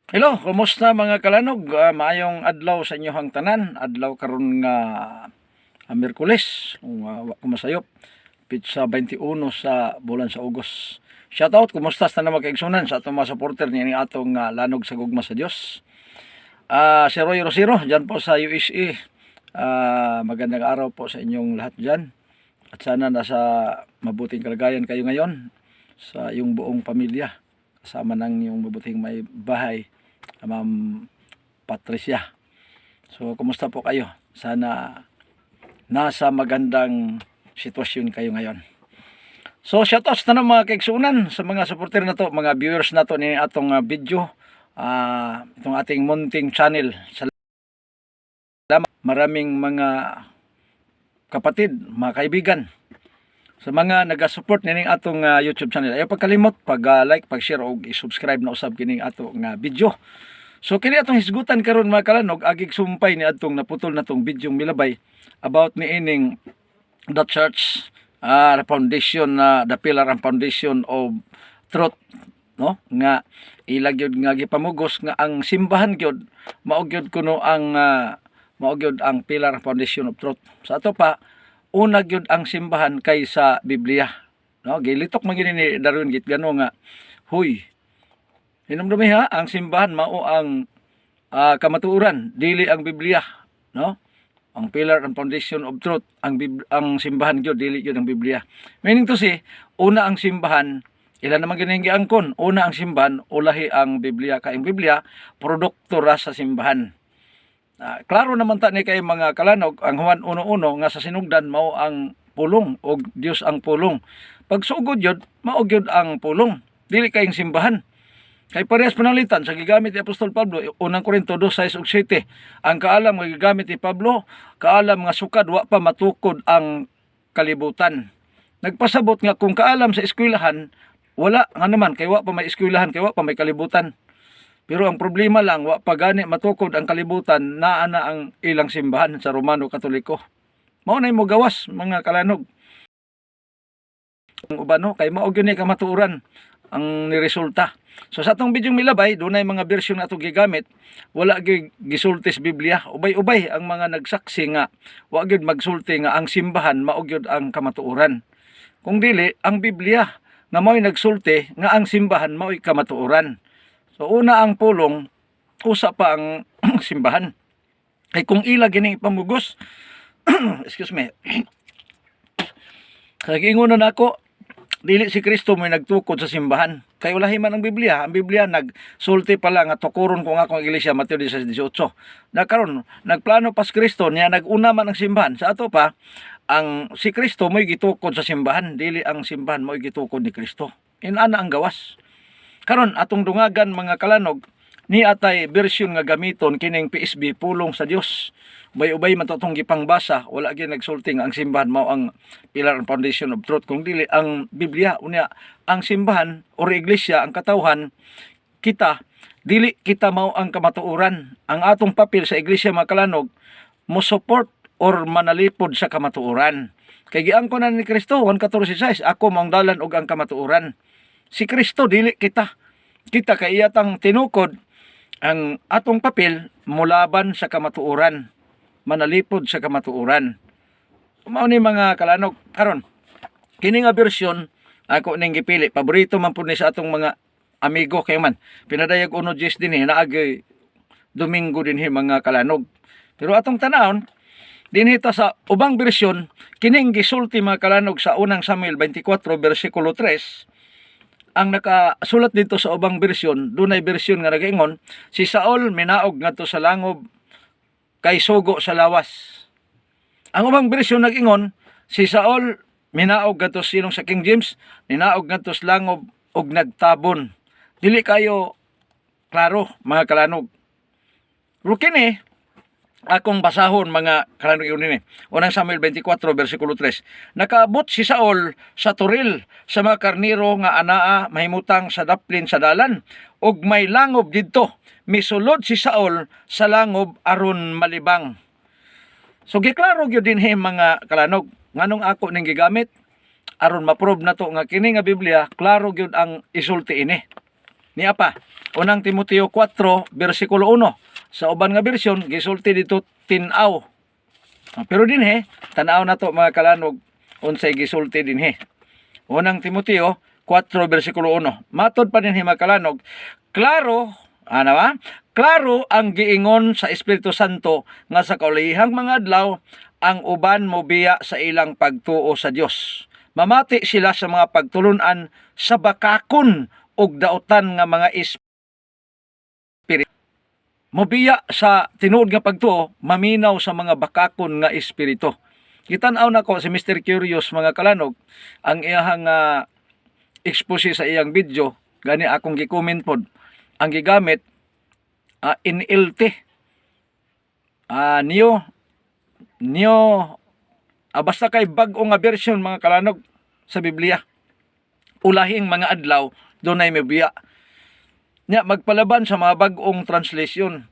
Hello, kumusta mga kalanog? Maayong adlaw sa inyohang tanan. Adlaw karon nga Miyerkules, wa ko masayop. Pitsa 21 sa bulan sa Ugos. Shoutout, kumusta sa mga kaigsunan sa atong mga supporter ni atong lanog sa gugma sa Dios. Si Roy Rosero, dyan po sa USA. Magandang araw po sa inyong lahat dyan. At sana nasa mabuting kalagayan kayo ngayon sa iyong buong pamilya. Kasama ng iyong mabuting may bahay, Ma'am Patricia. So, kumusta po kayo? Sana nasa magandang sitwasyon kayo ngayon. So, shoutouts na ng mga kaigsunan sa mga supporter na to, mga viewers na to ni atong video. Itong ating munting channel. Salamat. Maraming mga kapatid, mga kaibigan, sa mga nagasupport nining atong YouTube channel. Ayaw pagkalimot pag-like, pag-share o i-subscribe na usab kining atong video. So kini atong hisgutan karon mga kalanog, agig sumpay ni atong naputol na tong bidyong milabay about ni ining the church, the foundation, the pillar and foundation of truth, no? Nga ilag gyud nga gipamugos nga ang simbahan gyud mao gyud kuno ang mao gyud ang pillar and foundation of truth. Sa ato pa una gyud ang simbahan kaysa Biblia, no? Gilitok man gyud ni Darwin Gitgano nga huy, hinumdumi ha, ang simbahan mao ang kamatuoran, dili ang Biblia, no? Ang pillar and foundation of truth, ang simbahan gyud dili gyud ang Biblia. Meaning to say, una ang simbahan, ilan naman gyud giangkon, una ang simbahan, ulahi ang Biblia, kay ang Biblia produkto ra sa simbahan. Klaro naman ta ni kay mga kalanog, ang Juan 1:1 nga sa sinugdan mao ang pulong o Dios ang pulong. Pag sugod yun, mao gyud ang pulong, dili kay ang simbahan. Kay parehas panalitan sa gigamit ni Apostol Pablo, unang Korinto 2:6 ug 7. Ang kaalam nga gigamit ni Pablo, kaalam nga sukad wa pa matukod ang kalibutan. Nagpasabot nga kung kaalam sa eskwelahan, wala nga naman kay wa pa may eskwelahan, kay wa pa may kalibutan. Pero ang problema lang, wa pa gani matukod ang kalibutan, naa na ang ilang simbahan sa Romano Katoliko. Mao na mo gawas mga kalanog. Ang ubano kay mao gyud ni kamatuoran ang niresulta. So sa atong bidyong milabay, dunay mga bersyon na atong gigamit, wala gyud gisulti sa Biblia. Ubay-ubay ang mga nagsaksi nga wa gyud magsulti nga ang simbahan mao gyud ang kamatuoran. Kung dili ang Biblia nga mao'y nagsulti nga ang simbahan mao'y kamatuoran. So una ang pulong, usa pa ang simbahan. Kay kung ila gini pamugos, excuse me. Kay ingon na nako, dili si Kristo may nagtukod sa simbahan. Kay ulahi man ang Biblia. Ang Biblia nagsulti pala nga tukuron ko nga akong iglesia, Mateo 16:18. Na karon nagplano pa si Kristo niya naguna man ang simbahan. Sa ato pa ang si Kristo mo'y gitukod sa simbahan, dili ang simbahan mo'y gitukod ni Kristo. Inana ang gawas. Karon atong dungagan mga kalanog, ni atay bersyon nga gamiton kining PSB pulong sa Dios. Ubay-ubay man to tong gipangbasa, wala gyud nagsulti nga ang simbahan mao ang pillar and foundation of truth, kung dili ang Biblia. Unya ang simbahan o iglesia, ang katawhan, kita dili kita mao ang kamatuoran. Ang atong papel sa iglesia mga kalanog, mo support or manalipod sa kamatuoran. Kay giangkon na ni Kristo 1:14, ako mao ang dalan ug ang kamatuoran. Si Kristo dili kita. Kita kay iyatang tinukod ang atong papel mulaban sa kamatuoran, manalipod sa kamatuoran. Mao ni mga kalanog karon. Kini nga bersyon ako ning gipili, paborito man pud ni sa atong mga amigo kay man. Pinadayag uno Jess din naagay Domingo din mga kalanog. Pero atong tanawon dinhi ta sa ubang bersyon, kining gisulti mga kalanog sa unang Samuel 24 bersikulo 3. Ang nakasulat dito sa ubang bersyon, dunay bersyon nga nagaingon, si Saul minaog ngadto sa langob kay sugo sa lawas. Ang ubang bersyon nag-ingon, si Saul minaog ngadto sinong sa King James, ninaog ngadto sa langob ug nagtabon. Dili kayo klaro mga kalanog. Pero kini akong basahon mga kalanog yun ni. Unang Samuel 24 bersikulo 3. Nakaabot si Saul sa turil sa mga karniro nga anaa mahimutang sa daplin sa dalan ug may langob didto. Misulod si Saul sa langob aron malibang. So giklaro gyud dinhi mga kalanog nganong ako ning gigamit aron ma-prove na to nga kini nga Biblia klaro gyud ang isulti ini. Niya pa Unang Timoteo 4 bersikulo 1. Sa uban nga bersyon gisulti dito tinaw. Pero dinhi tan-aw nato mga kalanog unsay gisulti dinhi. Unang Timoteo 4 bersikulo 1. Matod pa dinhi mga kalanog, klaro klaro ang giingon sa Espiritu Santo nga sa kaulihang mga adlaw ang uban mobiya sa ilang pagtuo sa Dios. Mamati sila sa mga pagtulunan sa bakakon ug dautan nga mga espiritu. Mobiya sa tinuod nga pagtuo, maminaw sa mga bakakon nga espiritu. Gitan-aw nako si Mr. Curious mga kalanog ang iyang expose sa iyang video, gani akong gi-comment pod. Ang gigamit NLT basta kay bag-o nga version mga kalanog sa Biblia. Ulahing mga adlaw dunay mabiya. Nya magpalaban sa mga bag-ong translation.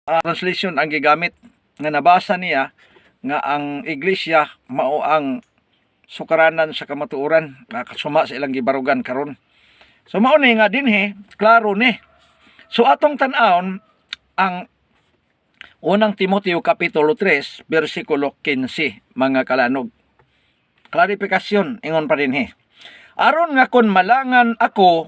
Translation ang gigamit nga nabasa niya nga ang iglesia mao ang sukaranan sa kamatuoran, kasuma sa ilang gibarugan karon. So mao ni nga dinhi klaro ni. So atong tan-awon ang unang Timoteo kapitulo 3 bersikulo 15 mga kalanog. Klarifikasyon ingon pa dinhi. Aron nga kon malangan ako,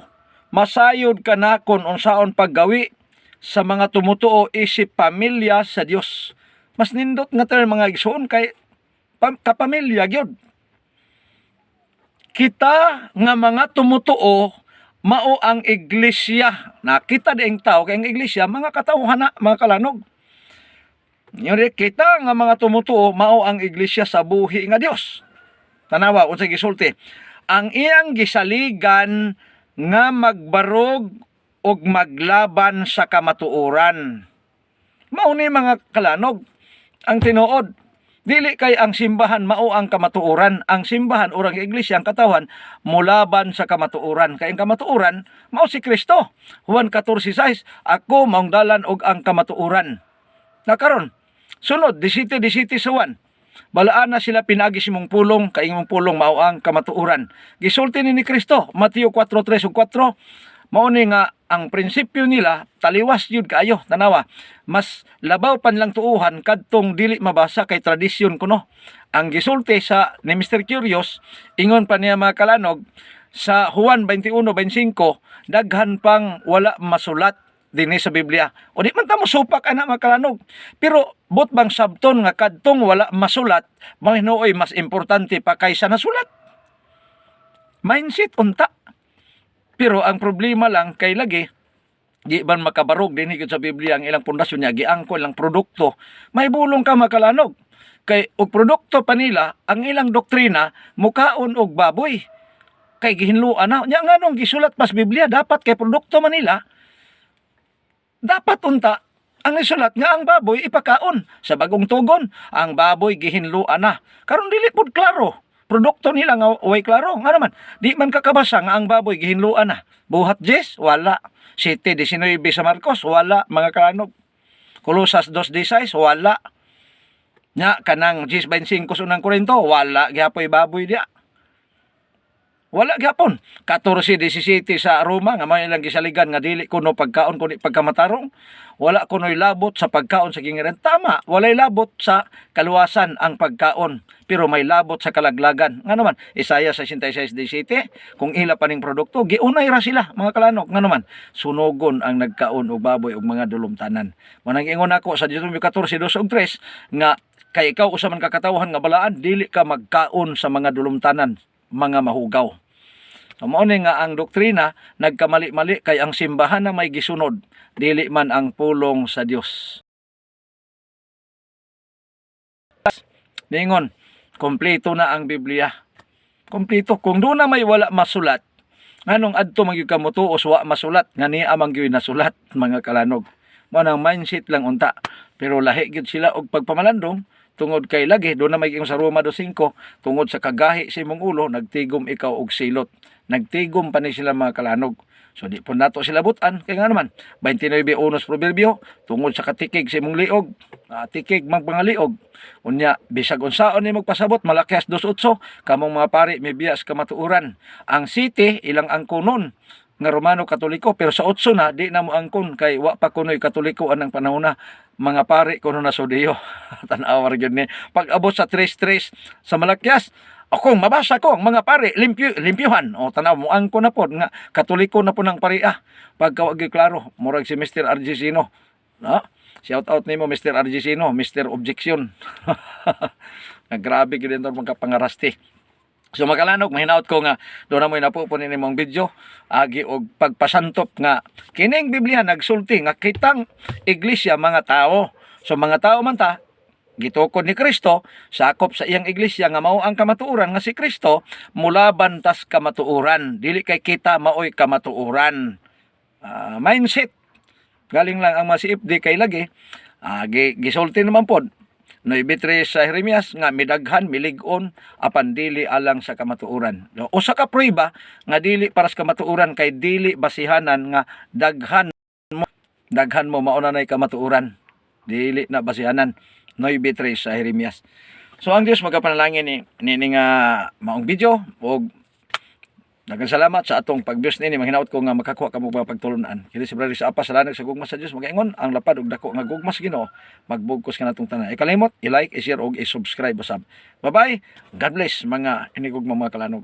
masayod ka na kon unsaon paggawi sa mga tumutuo isip pamilya sa Dios. Mas nindot nga tayo mga igsoon kay kapamilya gyud. Kita nga mga tumutuo mao ang iglesia. Nakita diing tao kay ang iglesia mga katawhan mga kalanog. Nyori kita nga mga tumutuo mao ang iglesia sa buhi nga Dios. Tanawa unsay gisulti. Ang iyang gisaligan nga magbarog og maglaban sa kamatuoran. Mao ni mga kalanog ang tinuod. Dili kay ang simbahan mao ang kamatuoran. Ang simbahan urang iglesia ang katawan mulaban sa kamatuoran. Kay ang kamatuoran mao si Kristo. Juan 14:6, ako maong dalan og ang kamatuoran. Nakaron sunod 17:17 sa 1. Balaan na sila pinagi simong pulong, kay imong pulong mao ang kamatuoran. Gisulti ni Kristo, Mateo 4:3 ug 4. Mao ni nga ang prinsipyo nila taliwas yun kaayo. Tanawa, mas labaw pan lang tuuhan kadtong dili mabasa kay tradisyon kuno. Ang gisulti sa ni Mr. Curious, ingon pa niya mga kalanog sa Juan 21:25, daghan pang wala masulat dinhi sa Biblia. O di man ta mo supak ana mga kalanog. Pero but bang sabton nga kadtong wala masulat, mahinuoy mas importante pa kaysa nasulat. Mindset unta. Pero ang problema lang kay lagi di ban makabarog dinhi sa Biblia ang ilang pundasyon niya, giangko lang produkto. May bulong ka makalanog. Kay og produkto pa nila ang ilang doktrina mukaon og baboy. Kay gihinluan na. Nya nganong gisulat pas Biblia dapat kay produkto man nila. Dapat unta ang isulat nga ang baboy ipakaon sa bagong tugon. Ang baboy gihinluan na. Karon dili pud klaro. Produkto nila nga way klaro. Nga naman, di man kakabasa nga ang baboy gihinluan na. Buhat 10, wala. 7:19 sa Marcos, wala mga kalanog. Kolosas 2:16, wala. Nya kanang 10:25 sa unang Korinto, wala gihapoy baboy dia. Wala gyapon. 14:17 sa Roma nga may ilang gisaligan nga dili kuno pagkaon kundi pagkamatarong. Wala kuno'y labot sa pagkaon sa gingiran. Tama, walay labot sa kaluwasan ang pagkaon, pero may labot sa kalaglagan. Nga naman, Isaiah 66:17, kung ila pa ning produkto, giunay ra sila mga kalanog. Nga naman, sunogon ang nagkaon og baboy og mga dulumtanan. Manang ingon ako sa Deuteronomy 14:2-3 nga kay ikaw usa man kakatawhan nga balaan, dili ka magkaon sa mga dulumtanan, mga mahugaw. So, mao ni nga ang doktrina nagkamali-mali kay ang simbahan na may gisunod dili man ang pulong sa Dios. Ningon, kompleto na ang Biblia. Kompleto kung do na may wala masulat. Nganong adto magyud ka motuos wa masulat nga niya amang gyud nasulat mga kalanog. Mao nang mindset lang unta. Pero lahi gyud sila og pagpamalandong tungod kay lagi do na may sa Roma 2:5 tungod sa kagahi sa imong ulo nagtigom ikaw og silot. Nagtigom pa ni sila mga kalanog. So di po nato sila butan kay nga naman 29 unos proverbio tungod sa katikig sa imong liog, tikig magpangaliog. Unya bisag unsaon ni magpasabot Malakias 2:8 kamong mga pari may biyas kamatuuran. Ang city ilang angkonon nga Romano Katoliko pero sa 8 na di na mo angkon kay wa pa kunoy Katoliko anang panahon na mga pari kuno na Sudiyo. Tan-awar gyud ni pag abot sa 3:3 sa Malakias akong mabasa ko mga pare limpyuhan o tanaw mo angko na pod nga Katoliko na po ng paria pagka wagi klaro murag si Mr. Argesino no shout out nimo Mr. Argesino Mr. Objection grabe gyud ito mga pangarasti. So makalanog mahinaot ko nga do na mo napupunin nimong video agi og pagpasantop nga kining Biblia nagsulti nga kitang iglesia mga tao. So mga tao man ta gitukod ni Kristo sakop sa iyang iglesia nga mao ang kamatuoran nga si Kristo mulaban tas kamatuoran dili kay kita maoy kamatuoran. Mindset galing lang ang mga CFD kay lagi gisulti naman pod no ibitre sa Jeremias nga midaghan milig-on apan dili alang sa kamatuoran. Usa ka prueba nga dili para sa kamatuoran kay dili basihanan nga daghan mo mauna nay kamatuoran. Dili na basihanan no ibitre sa Jeremias. So ang Dios magapanalangin ni nga maong video og daghang salamat sa atong pag-views nini manghinaot ko nga makakuha kamo mga pagtulunan. Kini si Brother sa apa sa lanag sa gugma sa Dios magaingon ang lapad og dako nga gugma sa Ginoo magbugkos kanatong tanan. Ikalimot i-like, i-share og i-subscribe usab. Bye bye. God bless mga inigugma mga kalanog.